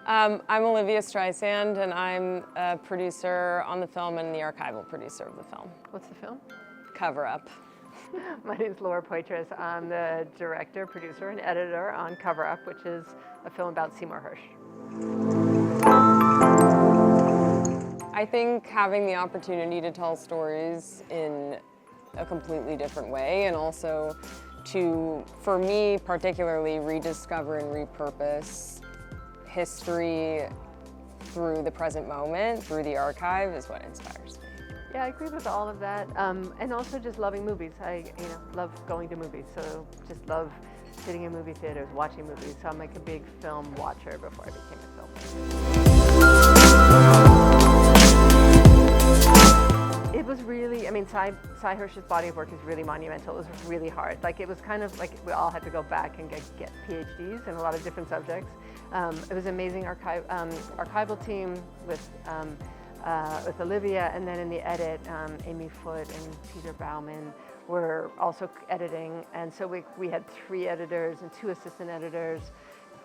I'm Olivia Streisand, and I'm a producer on the film and the archival producer of the film. What's the film? Cover Up. My name is Laura Poitras. I'm the director, producer, and editor on Cover Up, which is a film about Seymour Hersh. I think having the opportunity to tell stories in a completely different way, and also to, for me particularly, rediscover and repurpose history through the present moment, through the archive, is what inspires me. Yeah, I agree with all of that, and also just loving movies. I love going to movies, so just love sitting in movie theaters, watching movies. So I'm like a big film watcher before I became a filmmaker. It was really, Cy Hersh's body of work is really monumental. It was really hard. Like, it was kind of like we all had to go back and get PhDs in a lot of different subjects. It was an amazing archival team with Olivia, and then in the edit, Amy Foote and Peter Bauman were also editing. And so we had 3 editors and 2 assistant editors.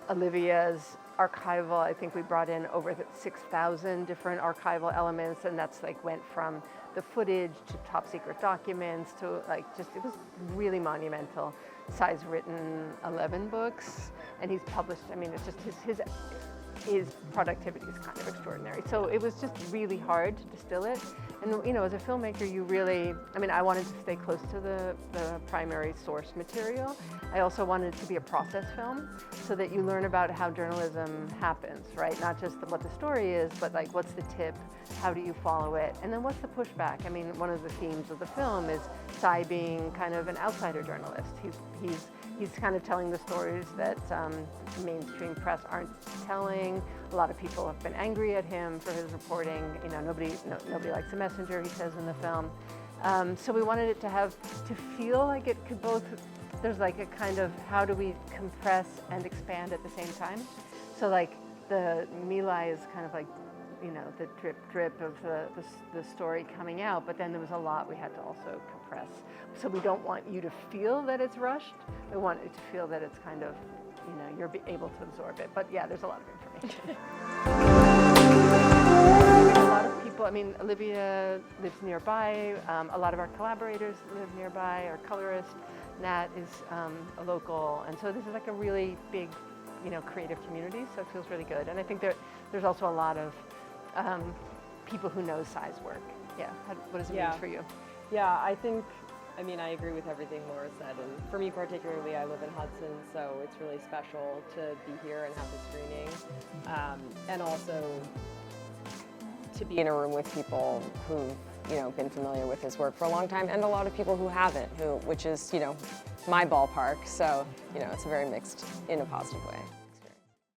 Olivia's archival, I think we brought in over 6,000 different archival elements, and that's like went from the footage to top secret documents to it was really monumental. Cy's written 11 books, and he's published, it's just his productivity is kind of extraordinary. So it was just really hard to distill it. And as a filmmaker, you really, I wanted to stay close to the primary source material. I also wanted it to be a process film so that you learn about how journalism happens, right? Not just what the story is, but like what's the tip, how do you follow it, and then what's the pushback? One of the themes of the film is Cy being kind of an outsider journalist. He's kind of telling the stories that mainstream press aren't telling. A lot of people have been angry at him for his reporting. Nobody likes a messenger, he says in the film. So we wanted it to feel like it could both, there's like a kind of, how do we compress and expand at the same time? So like the My Lai is kind of like, the drip of the story coming out, but then there was a lot we had to also compress. So we don't want you to feel that it's rushed. We want you to feel that it's kind of, you're able to absorb it. But yeah, there's a lot of information. A lot of people, Olivia lives nearby. A lot of our collaborators live nearby. Our colorist, Nat, is a local. And so this is like a really big, creative community, so it feels really good. And I think there's also a lot of people who know Cy's work. Yeah, what does it mean for you? Yeah, I think, I agree with everything Laura said, and for me particularly, I live in Hudson, so it's really special to be here and have the screening, and also to be in a room with people who've been familiar with his work for a long time, and a lot of people who haven't, which is my ballpark, so it's very mixed in a positive way.